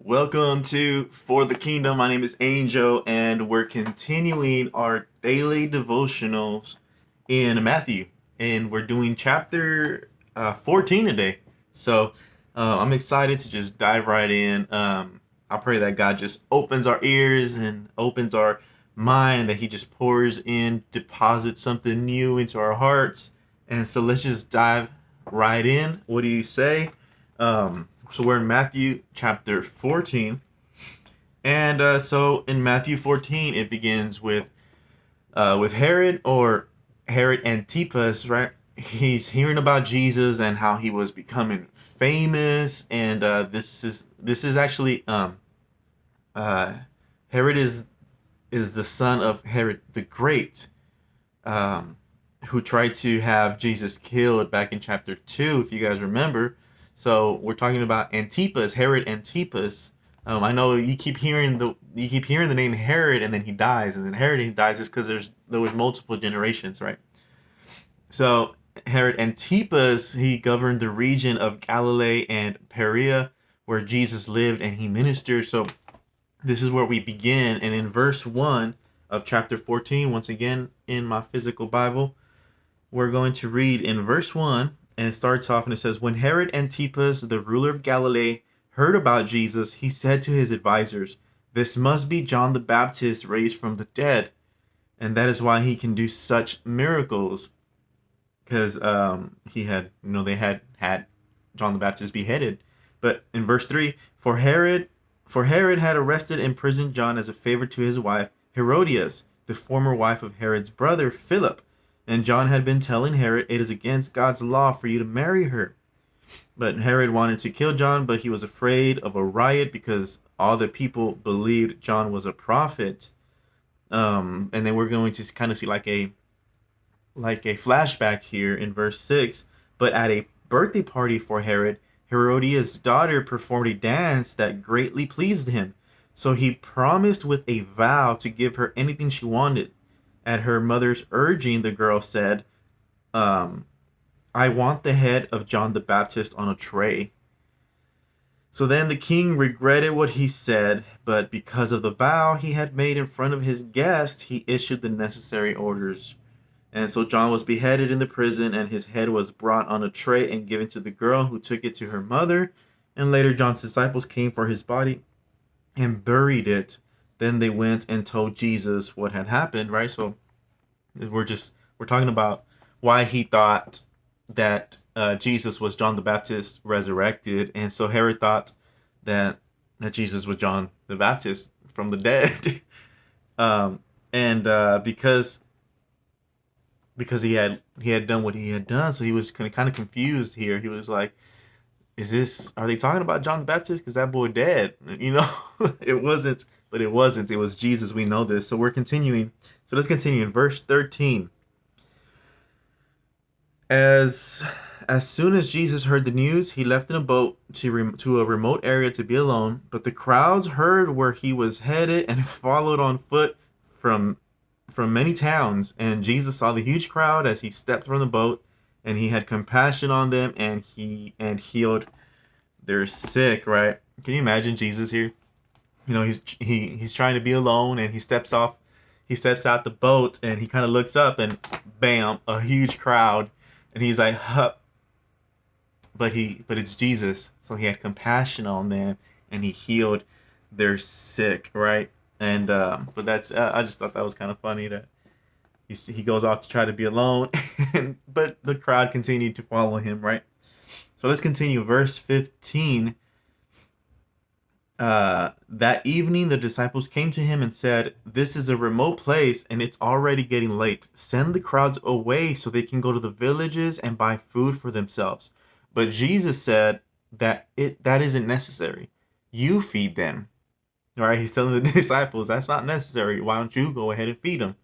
Welcome to For the Kingdom. My name is Angel, and we're continuing our daily devotionals in Matthew, and we're doing chapter 14 today. So I'm excited to just dive right in. I pray that God just opens our ears and opens our mind, and that He just pours in, deposits something new into our hearts. And so let's just dive right in. What do you say? So we're in Matthew chapter 14. And so in Matthew 14, it begins with Herod, or Herod Antipas, right? He's hearing about Jesus and how he was becoming famous. And this is actually uh, Herod is the son of Herod the Great, um, who tried to have Jesus killed back in chapter 2, if you guys remember. So we're talking about Antipas, Herod Antipas. I know you keep hearing the name Herod, and then he dies, and then Herod he dies just because there was multiple generations, right? So Herod Antipas, he governed the region of Galilee and Perea, where Jesus lived and he ministered. So this is where we begin, and in verse 1 of chapter 14, once again in my physical Bible, we're going to read in verse 1, and it starts off and it says, "When Herod Antipas, the ruler of Galilee, heard about Jesus, he said to his advisors, 'This must be John the Baptist raised from the dead.' And that is why he can do such miracles, because they had John the Baptist beheaded." But in verse 3, for Herod had arrested and imprisoned John as a favor to his wife Herodias, the former wife of Herod's brother Philip. And John had been telling Herod, "It is against God's law for you to marry her." But Herod wanted to kill John, but he was afraid of a riot because all the people believed John was a prophet. And then we're going to kind of see like a flashback here in verse 6. But at a birthday party for Herod, Herodias' daughter performed a dance that greatly pleased him. So he promised with a vow to give her anything she wanted. At her mother's urging, the girl said, "I want the head of John the Baptist on a tray." So then the king regretted what he said, but because of the vow he had made in front of his guest, he issued the necessary orders. And so John was beheaded in the prison, and his head was brought on a tray and given to the girl, who took it to her mother. And later John's disciples came for his body and buried it. Then they went and told Jesus what had happened, right? So we're talking about why he thought that Jesus was John the Baptist resurrected, and so Herod thought that Jesus was John the Baptist from the dead. And because he had done what he had done, so he was kind of confused here. He was like, are they talking about John the Baptist? Because that boy dead, you know? It wasn't, but it wasn't. It was Jesus. We know this. So we're continuing. So let's continue in verse 13. As soon as Jesus heard the news, he left in a boat to a remote area to be alone. But the crowds heard where he was headed and followed on foot from many towns. And Jesus saw the huge crowd as he stepped from the boat, and he had compassion on them, and he healed their sick. Right? Can you imagine Jesus here? He's trying to be alone, and he steps out the boat, and he kind of looks up, and bam, a huge crowd, and he's like, huh. But it's Jesus, so he had compassion on them, and he healed their sick, right? And but that's I just thought that was kind of funny that he goes off to try to be alone, but the crowd continued to follow him, right? So let's continue. Verse 15. That evening, the disciples came to him and said, "This is a remote place, and it's already getting late. Send the crowds away so they can go to the villages and buy food for themselves." But Jesus said that isn't necessary. You feed them. All right, he's telling the disciples that's not necessary. Why don't you go ahead and feed them?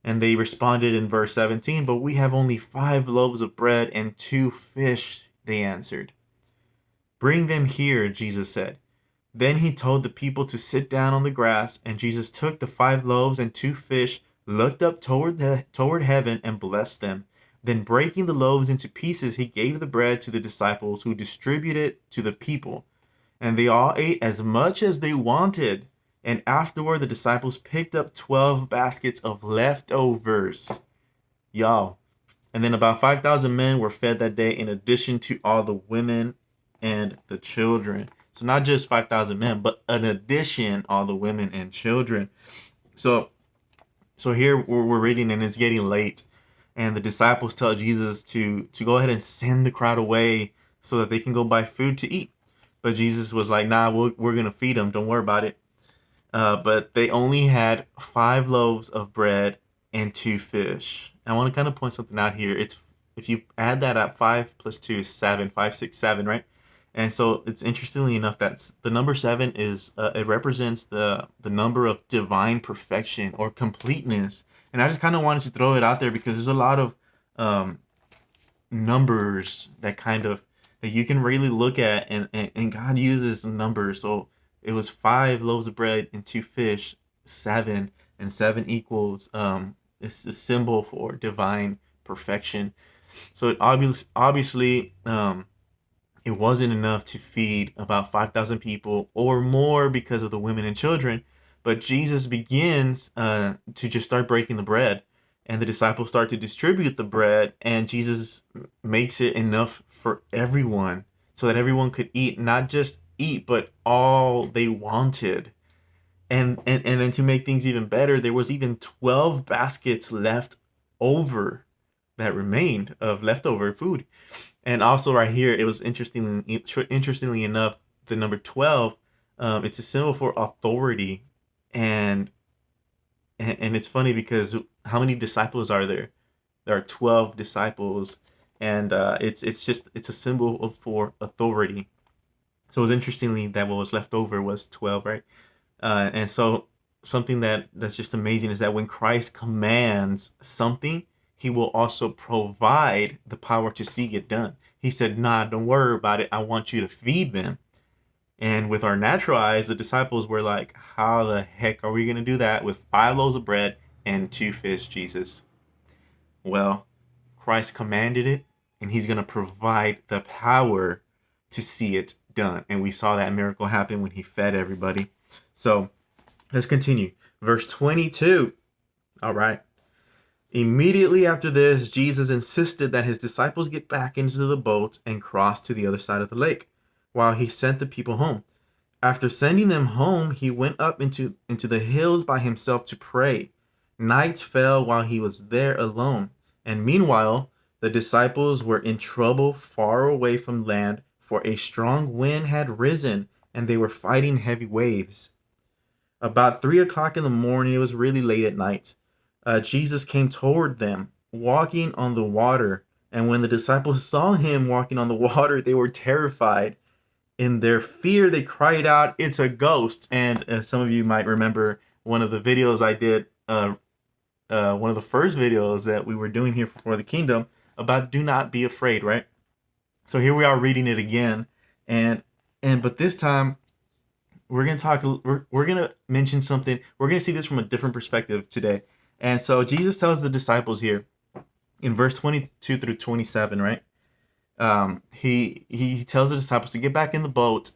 And they responded in verse 17, "But we have only 5 loaves of bread and 2 fish," they answered. "Bring them here," Jesus said. Then he told the people to sit down on the grass, and Jesus took the 5 loaves and 2 fish, looked up toward heaven, and blessed them. Then breaking the loaves into pieces, he gave the bread to the disciples, who distributed it to the people. And they all ate as much as they wanted. And afterward, the disciples picked up 12 baskets of leftovers. Y'all. And then about 5,000 men were fed that day, in addition to all the women and the children. So not just 5,000 men, but in addition, all the women and children. So here we're reading, and it's getting late. And the disciples tell Jesus to go ahead and send the crowd away so that they can go buy food to eat. But Jesus was like, nah, we're going to feed them. Don't worry about it. But they only had 5 loaves of bread and 2 fish. And I want to kind of point something out here. It's, if you add that up, 5 plus 2 is 7, 5, 6, 7, right? And so it's interestingly enough that the number 7 is it represents the number of divine perfection or completeness. And I just kind of wanted to throw it out there because there's a lot of numbers that you can really look at, and God uses numbers. So it was 5 loaves of bread and 2 fish, 7, and 7 equals it's a symbol for divine perfection. So it obviously it wasn't enough to feed about 5,000 people or more because of the women and children. But Jesus begins to just start breaking the bread, and the disciples start to distribute the bread, and Jesus makes it enough for everyone so that everyone could eat, not just eat, but all they wanted. And then to make things even better, there was even 12 baskets left over that remained of leftover food. And also right here, it was interestingly enough, the number 12, it's a symbol for authority. And it's funny because how many disciples are there? There are 12 disciples, and it's a symbol for authority. So it was interestingly that what was left over was 12, right? And so something that's just amazing is that when Christ commands something, he will also provide the power to see it done. He said, nah, don't worry about it. I want you to feed them. And with our natural eyes, the disciples were like, how the heck are we going to do that with 5 loaves of bread and 2 fish, Jesus? Well, Christ commanded it, and he's going to provide the power to see it done. And we saw that miracle happen when he fed everybody. So let's continue. Verse 22. All right. Immediately after this, Jesus insisted that his disciples get back into the boat and cross to the other side of the lake, while he sent the people home. After sending them home, he went up into the hills by himself to pray. Night fell while he was there alone, and meanwhile the disciples were in trouble far away from land, for a strong wind had risen, and they were fighting heavy waves. About 3 o'clock in the morning, it was really late at night, Jesus came toward them, walking on the water. And when the disciples saw him walking on the water, they were terrified. In their fear, they cried out, "It's a ghost!" And some of you might remember one of the videos I did, one of the first videos that we were doing here for the kingdom about do not be afraid, right? So here we are reading it again, but this time we're gonna talk. We're gonna mention something. We're gonna see this from a different perspective today. And so Jesus tells the disciples here in verse 22 through 27, right? He tells the disciples to get back in the boat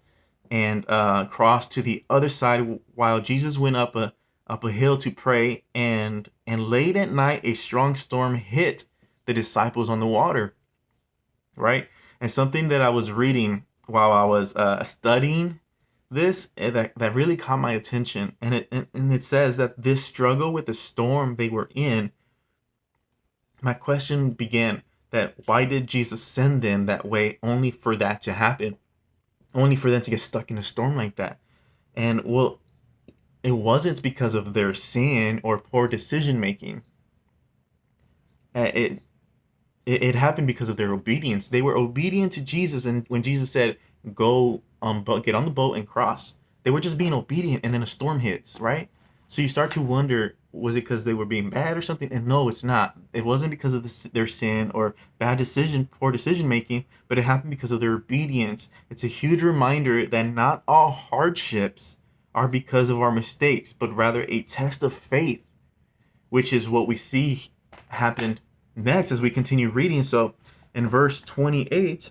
and cross to the other side while Jesus went up a hill to pray. And late at night, a strong storm hit the disciples on the water, right? And something that I was reading while I was studying this that really caught my attention, and it says that this struggle with the storm they were in, my question began that why did Jesus send them that way only for that to happen, only for them to get stuck in a storm like that? And well, it wasn't because of their sin or poor decision making. It happened because of their obedience. They were obedient to Jesus, and when Jesus said, "Go get on the boat and cross," they were just being obedient, and then a storm hits, right? So you start to wonder, was it because they were being bad or something? And no, it's not. It wasn't because of their sin or poor decision making, but it happened because of their obedience. It's a huge reminder that not all hardships are because of our mistakes, but rather a test of faith, which is what we see happened next as we continue reading. So in verse 28,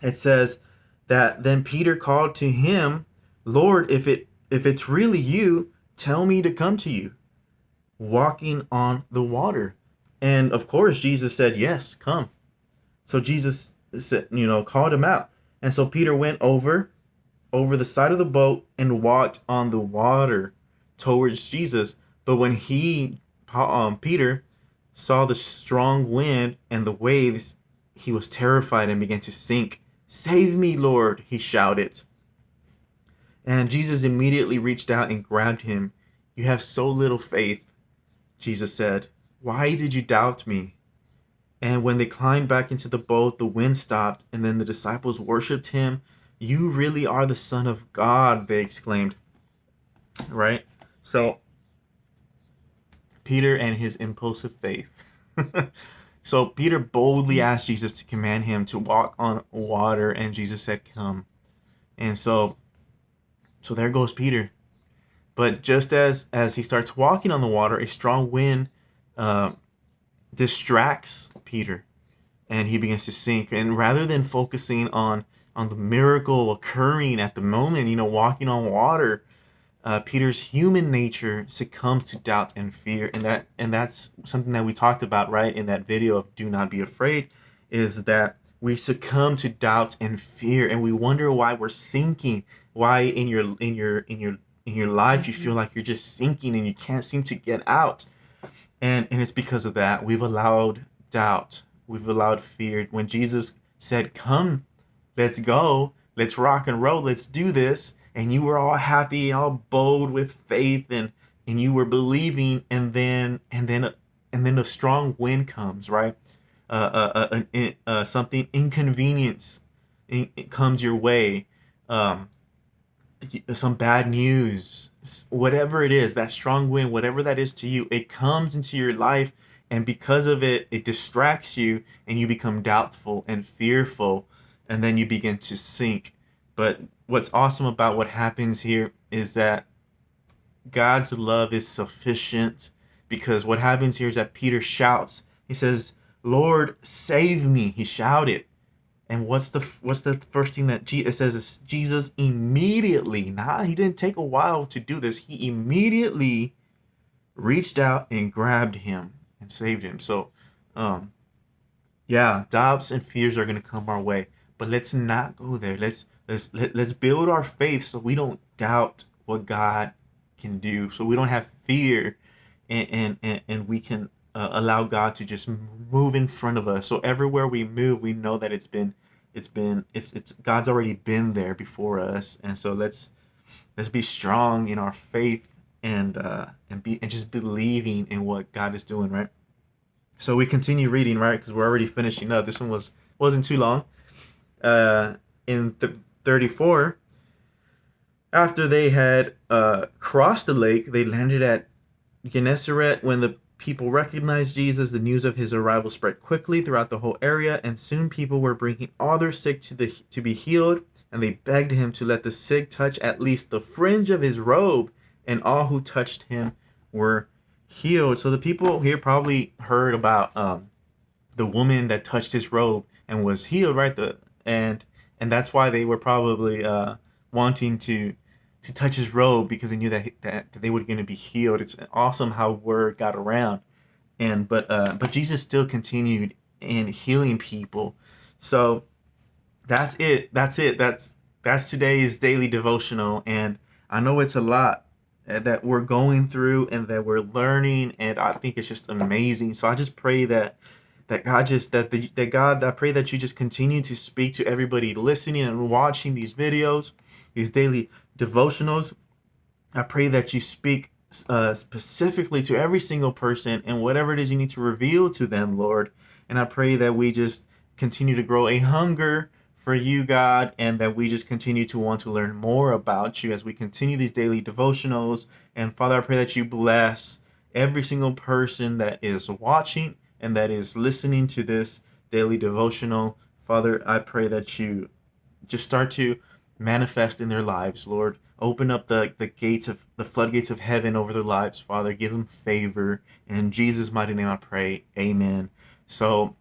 it says, that then Peter called to him, Lord, if it's really you, tell me to come to you, walking on the water. And of course, Jesus said, yes, come. So Jesus said, called him out. And so Peter went over the side of the boat and walked on the water towards Jesus. But when Peter saw the strong wind and the waves, he was terrified and began to sink. Save me, Lord, he shouted. And Jesus immediately reached out and grabbed him. You have so little faith, Jesus said. Why did you doubt me? And when they climbed back into the boat, the wind stopped, and then the disciples worshipped him. You really are the Son of God, they exclaimed. Right? So, Peter and his impulsive faith. So, Peter boldly asked Jesus to command him to walk on water, and Jesus said, come. And so there goes Peter. But just as he starts walking on the water, a strong wind distracts Peter, and he begins to sink. And rather than focusing on the miracle occurring at the moment, walking on water, Peter's human nature succumbs to doubt and fear, and that's something that we talked about right in that video of "Do Not Be Afraid," is that we succumb to doubt and fear, and we wonder why we're sinking. Why in your life you feel like you're just sinking and you can't seem to get out, and it's because of that. We've allowed doubt. We've allowed fear. When Jesus said, "Come, let's go, let's rock and roll, let's do this," and you were all happy, all bold with faith, and you were believing, and then a strong wind comes, right? Something inconvenience it comes your way, some bad news, whatever it is, that strong wind, whatever that is to you, it comes into your life, and because of it, it distracts you, and you become doubtful and fearful, and then you begin to sink. But what's awesome about what happens here is that God's love is sufficient, because what happens here is that Peter shouts. He says, Lord, save me. He shouted. And what's the first thing that it says is Jesus immediately, he didn't take a while to do this. He immediately reached out and grabbed him and saved him. So, yeah, doubts and fears are going to come our way, but let's not go there. Let's build our faith so we don't doubt what God can do. So we don't have fear, and we can allow God to just move in front of us. So everywhere we move, we know that it's God's already been there before us. And so let's be strong in our faith, and just believing in what God is doing, right? So we continue reading, right? Because we're already finishing up. This one wasn't too long. In 34, after they had crossed the lake, they landed at Gennesaret. When the people recognized Jesus, the news of his arrival spread quickly throughout the whole area, and soon people were bringing all their sick to be healed, and they begged him to let the sick touch at least the fringe of his robe, and all who touched him were healed. So the people here probably heard about the woman that touched his robe and was healed, right? And that's why they were probably wanting to touch his robe, because they knew that they were going to be healed. It's awesome how word got around, but Jesus still continued in healing people. So that's it. That's today's daily devotional, and I know it's a lot that we're going through and that we're learning, and I think it's just amazing. So I just pray that God, I pray that you just continue to speak to everybody listening and watching these videos, these daily devotionals. I pray that you speak specifically to every single person, and whatever it is you need to reveal to them, Lord. And I pray that we just continue to grow a hunger for you, God, and that we just continue to want to learn more about you as we continue these daily devotionals. And Father, I pray that you bless every single person that is watching and that is listening to this daily devotional. Father, I pray that you just start to manifest in their lives, Lord. Open up the floodgates of heaven over their lives, Father. Give them favor. In Jesus' mighty name I pray. Amen. So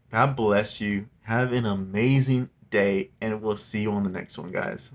God bless you. Have an amazing day, and we'll see you on the next one, guys.